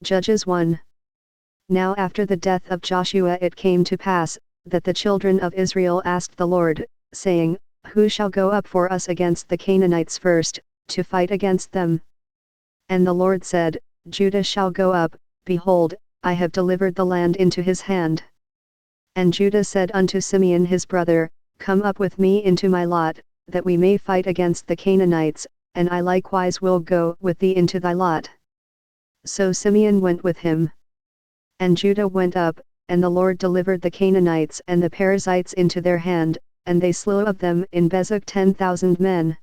Judges 1. Now after the death of Joshua it came to pass, that the children of Israel asked the Lord, saying, Who shall go up for us against the Canaanites first, to fight against them? And the Lord said, Judah shall go up, behold, I have delivered the land into his hand. And Judah said unto Simeon his brother, Come up with me into my lot, that we may fight against the Canaanites, and I likewise will go with thee into thy lot. So Simeon went with him. And Judah went up, and the Lord delivered the Canaanites and the Perizzites into their hand, and they slew of them in Bezek 10,000 men.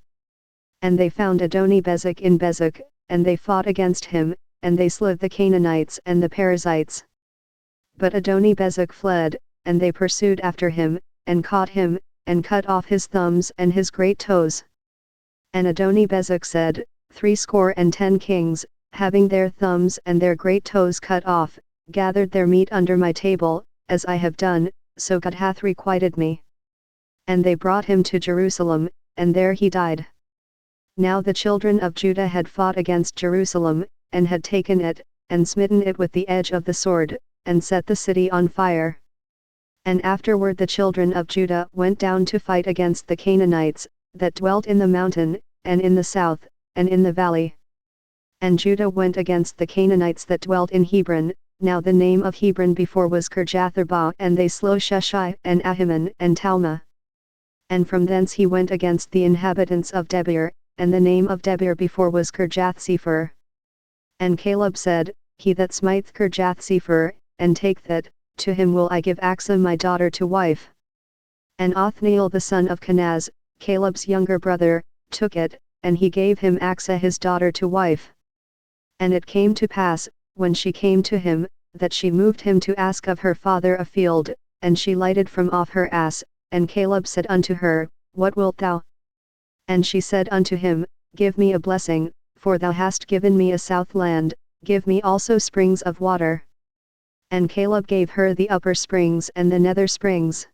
And they found Adoni-Bezek in Bezek, and they fought against him, and they slew the Canaanites and the Perizzites. But Adoni-Bezek fled, and they pursued after him, and caught him, and cut off his thumbs and his great toes. And Adoni-Bezek said, 70 kings, having their thumbs and their great toes cut off, gathered their meat under my table, as I have done, so God hath requited me. And they brought him to Jerusalem, and there he died. Now the children of Judah had fought against Jerusalem, and had taken it, and smitten it with the edge of the sword, and set the city on fire. And afterward the children of Judah went down to fight against the Canaanites, that dwelt in the mountain, and in the south, and in the valley. And Judah went against the Canaanites that dwelt in Hebron. Now the name of Hebron before was Kirjath-arba, and they slew Sheshai, and Ahiman, and Talmah. And from thence he went against the inhabitants of Debir, and the name of Debir before was Kirjath-sepher. And Caleb said, He that smiteth Kirjath-sepher, and taketh it, to him will I give Achsah my daughter to wife. And Othniel the son of Kenaz, Caleb's younger brother, took it, and he gave him Achsah his daughter to wife. And it came to pass, when she came to him, that she moved him to ask of her father a field, and she lighted from off her ass, and Caleb said unto her, What wilt thou? And she said unto him, Give me a blessing, for thou hast given me a south land, give me also springs of water. And Caleb gave her the upper springs and the nether springs.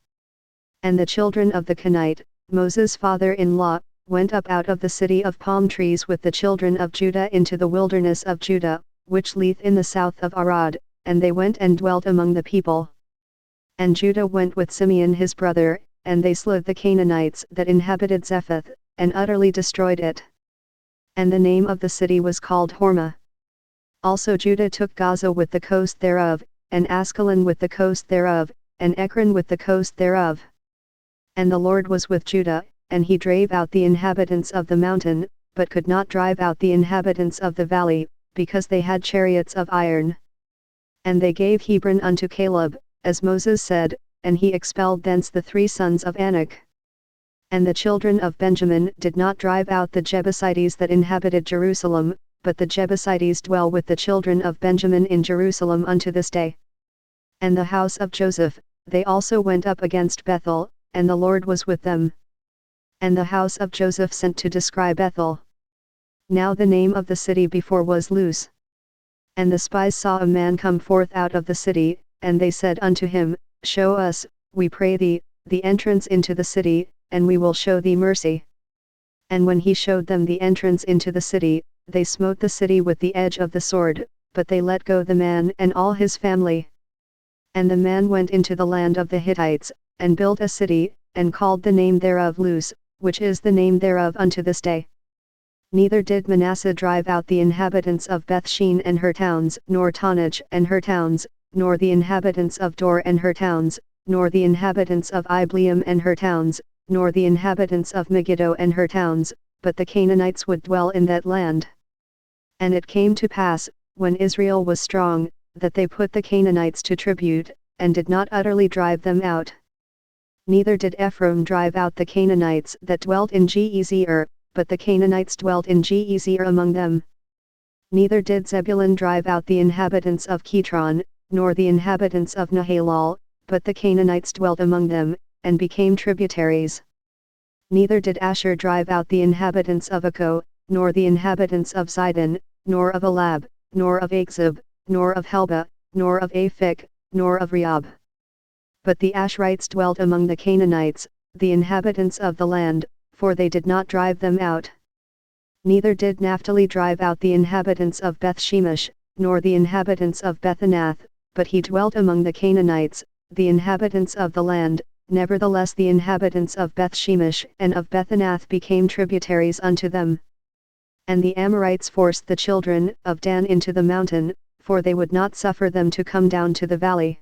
And the children of the Kenite, Moses' father-in-law, went up out of the city of palm trees with the children of Judah into the wilderness of Judah, which lieth in the south of Arad, and they went and dwelt among the people. And Judah went with Simeon his brother, and they slew the Canaanites that inhabited Zephath, and utterly destroyed it. And the name of the city was called Hormah. Also Judah took Gaza with the coast thereof, and Askelon with the coast thereof, and Ekron with the coast thereof. And the Lord was with Judah, and he drave out the inhabitants of the mountain, but could not drive out the inhabitants of the valley, because they had chariots of iron. And they gave Hebron unto Caleb, as Moses said, and he expelled thence the 3 sons of Anak. And the children of Benjamin did not drive out the Jebusites that inhabited Jerusalem, but the Jebusites dwell with the children of Benjamin in Jerusalem unto this day. And the house of Joseph, they also went up against Bethel, and the Lord was with them. And the house of Joseph sent to descry Bethel. Now the name of the city before was Luz. And the spies saw a man come forth out of the city, and they said unto him, Show us, we pray thee, the entrance into the city, and we will show thee mercy. And when he showed them the entrance into the city, they smote the city with the edge of the sword, but they let go the man and all his family. And the man went into the land of the Hittites, and built a city, and called the name thereof Luz, which is the name thereof unto this day. Neither did Manasseh drive out the inhabitants of Bethshean and her towns, nor Taanach and her towns, nor the inhabitants of Dor and her towns, nor the inhabitants of Ibleam and her towns, nor the inhabitants of Megiddo and her towns, but the Canaanites would dwell in that land. And it came to pass, when Israel was strong, that they put the Canaanites to tribute, and did not utterly drive them out. Neither did Ephraim drive out the Canaanites that dwelt in Gezer, but the Canaanites dwelt in Gezer among them. Neither did Zebulun drive out the inhabitants of Kitron, nor the inhabitants of Nahalal, but the Canaanites dwelt among them, and became tributaries. Neither did Asher drive out the inhabitants of Akko, nor the inhabitants of Zidon, nor of Elab, nor of Achzib, nor of Helba, nor of Aphik, nor of Rehob. But the Asherites dwelt among the Canaanites, the inhabitants of the land, for they did not drive them out. Neither did Naphtali drive out the inhabitants of Bethshemesh, nor the inhabitants of Bethanath, but he dwelt among the Canaanites, the inhabitants of the land. Nevertheless the inhabitants of Bethshemesh and of Bethanath became tributaries unto them. And the Amorites forced the children of Dan into the mountain, for they would not suffer them to come down to the valley.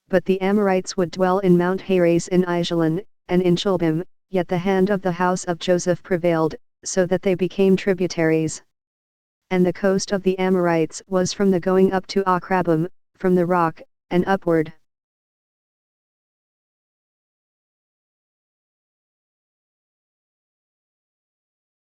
But the Amorites would dwell in Mount Heres in Aijalon, and in Chalbim, yet the hand of the house of Joseph prevailed, so that they became tributaries. And the coast of the Amorites was from the going up to Akrabim, from the rock, and upward.